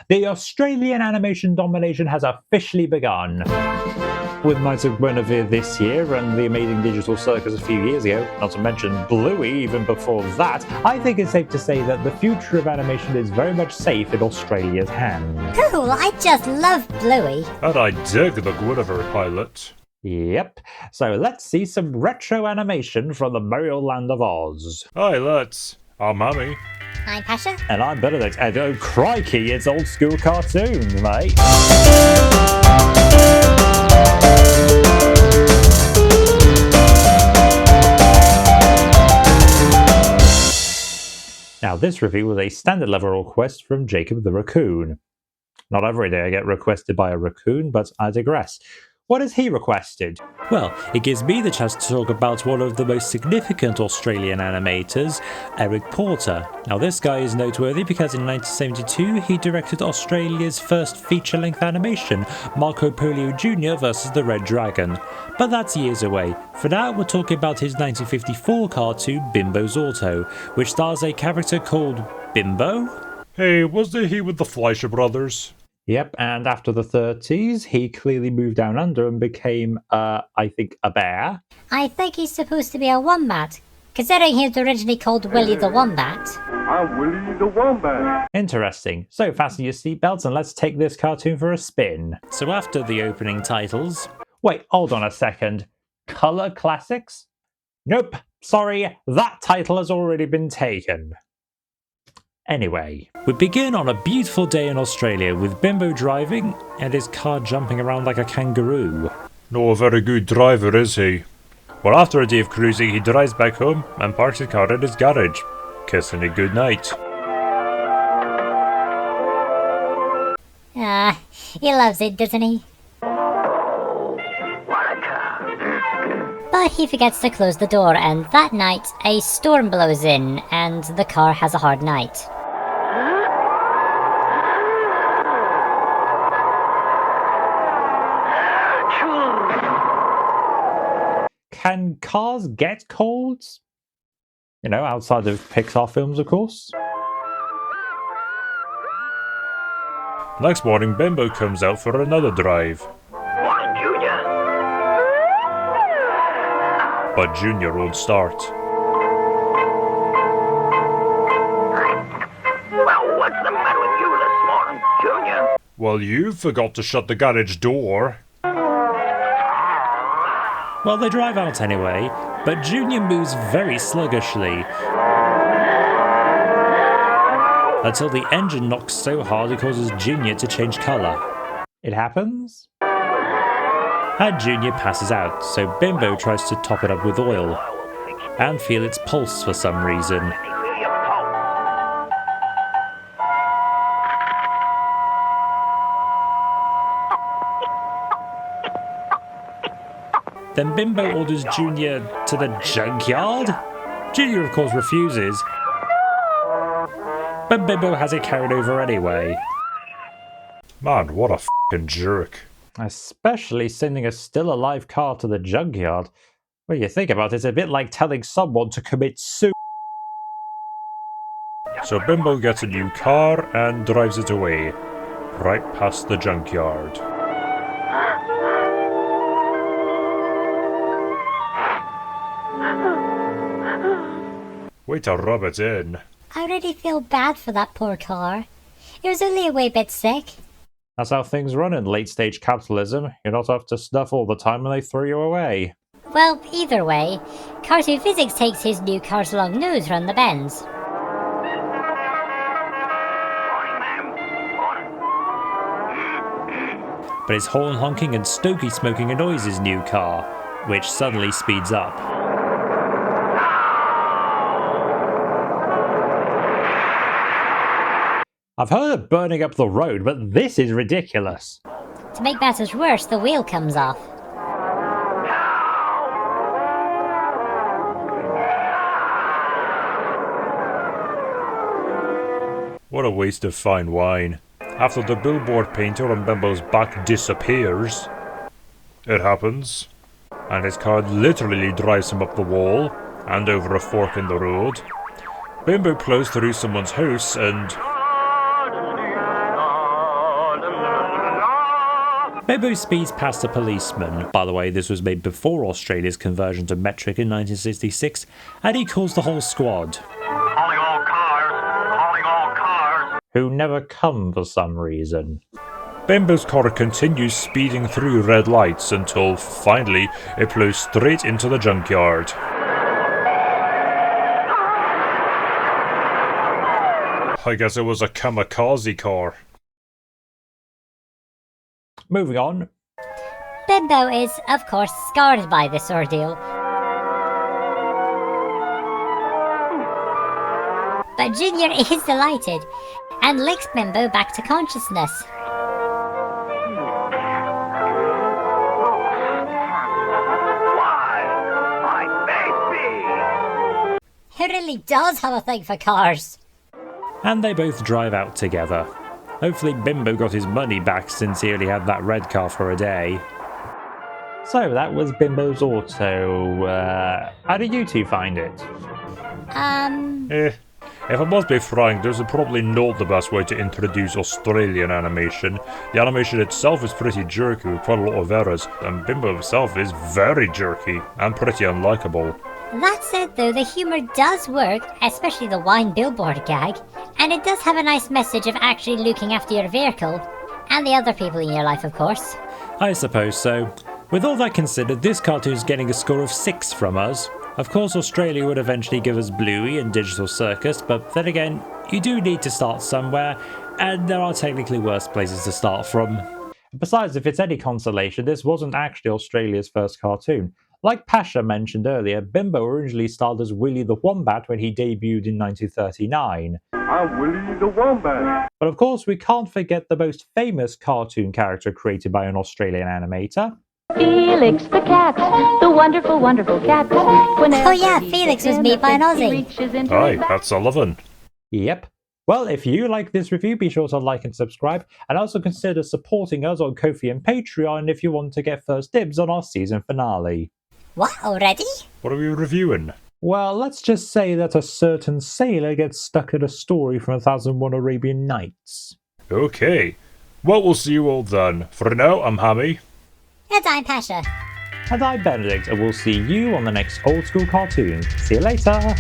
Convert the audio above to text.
the Australian animation domination has officially begun. With Knights of Guinevere this year and The Amazing Digital Circus a few years ago, not to mention Bluey even before that, I think it's safe to say that the future of animation is very much safe in Australia's hands. Cool, I just love Bluey. And I dig the Guinevere pilot. Yep, so let's see some retro animation from the Merry Land of Oz. Aye, let's. I'm Hammy. I'm Pasha. And I'm Benedict, and oh crikey, it's old school cartoons, mate. Now this review was a standard level request from Jacob the Raccoon. Not every day I get requested by a raccoon, but I digress. What has he requested? Well, it gives me the chance to talk about one of the most significant Australian animators, Eric Porter. Now this guy is noteworthy because in 1972 he directed Australia's first feature-length animation, Marco Polo Jr. vs. the Red Dragon. But that's years away. For now we're talking about his 1954 cartoon Bimbo's Auto, which stars a character called Bimbo? Hey, wasn't he with the Fleischer brothers? Yep, and after the 30s, he clearly moved down under and became, I think, a bear. I think he's supposed to be a wombat, considering he was originally called Willy the Wombat. I'm Willy the Wombat. Interesting. So fasten your seatbelts and let's take this cartoon for a spin. So after the opening titles... Wait, hold on a second. Color Classics? Nope, sorry, that title has already been taken. Anyway, we begin on a beautiful day in Australia with Bimbo driving and his car jumping around like a kangaroo. No a very good driver, is he? Well, after a day of cruising, he drives back home and parks his car at his garage, kissing it goodnight. Ah, he loves it, doesn't he? But he forgets to close the door, and that night, a storm blows in, and the car has a hard night. Can cars get colds? You know, outside of Pixar films, of course. Next morning, Bimbo comes out for another drive. Morning, Junior. But Junior won't start. Well, what's the matter with you this morning, Junior? Well, you forgot to shut the garage door. Well, they drive out anyway, but Junior moves very sluggishly. Until the engine knocks so hard it causes Junior to change colour. It happens? And Junior passes out, so Bimbo tries to top it up with oil. And feel its pulse for some reason. Then Bimbo orders Junior to the junkyard? Junior of course refuses. But Bimbo has it carried over anyway. Man, what a f***ing jerk. Especially sending a still alive car to the junkyard. When you think about it, it's a bit like telling someone to commit suicide. So Bimbo gets a new car and drives it away, right past the junkyard. Way to rub it in. I really feel bad for that poor car. It was only a wee bit sick. That's how things run in late-stage capitalism. You're not off to snuff all the time and they throw you away. Well, either way, Cartoon Physics takes his new car's long nose round the bends. But his horn honking and Stokey smoking annoys his new car, which suddenly speeds up. I've heard of burning up the road, but this is ridiculous. To make matters worse, the wheel comes off. What a waste of fine wine. After the billboard painter on Bimbo's back disappears, it happens, and his car literally drives him up the wall and over a fork in the road. Bimbo plows through someone's house and... Bimbo speeds past a policeman. By the way, this was made before Australia's conversion to metric in 1966, and he calls the whole squad. Calling all cars. Calling all cars. Who never come for some reason. Bimbo's car continues speeding through red lights until, finally, it plows straight into the junkyard. I guess it was a kamikaze car. Moving on. Bimbo is, of course, scarred by this ordeal. But Junior is delighted and licks Bimbo back to consciousness. Why, my baby! He really does have a thing for cars. And they both drive out together. Hopefully Bimbo got his money back since he only had that red car for a day. So that was Bimbo's Auto. How did you two find it? If I must be frank, this is probably not the best way to introduce Australian animation. The animation itself is pretty jerky with quite a lot of errors, and Bimbo himself is very jerky and pretty unlikable. That said though, the humour does work, especially the wine billboard gag, and it does have a nice message of actually looking after your vehicle, and the other people in your life of course. I suppose so. With all that considered, this cartoon's getting a score of 6 from us. Of course, Australia would eventually give us Bluey and Digital Circus, but then again, you do need to start somewhere, and there are technically worse places to start from. Besides, if it's any consolation, this wasn't actually Australia's first cartoon. Like Pasha mentioned earlier, Bimbo originally starred as Willy the Wombat when he debuted in 1939. I'm Willy the Wombat. But of course, we can't forget the most famous cartoon character created by an Australian animator. Felix the cat, the wonderful, wonderful cat. Oh yeah, Felix was made by an Aussie. Aye, that's Sullivan. Yep. Well, if you like this review, be sure to like and subscribe, and also consider supporting us on Ko-fi and Patreon if you want to get first dibs on our season finale. What, already? What are we reviewing? Well, let's just say that a certain sailor gets stuck in a story from 1001 Arabian Nights. Okay. Well, we'll see you all then. For now, I'm Hammy. And I'm Pasha. And I'm Benedict, and we'll see you on the next Old School cartoon. See you later!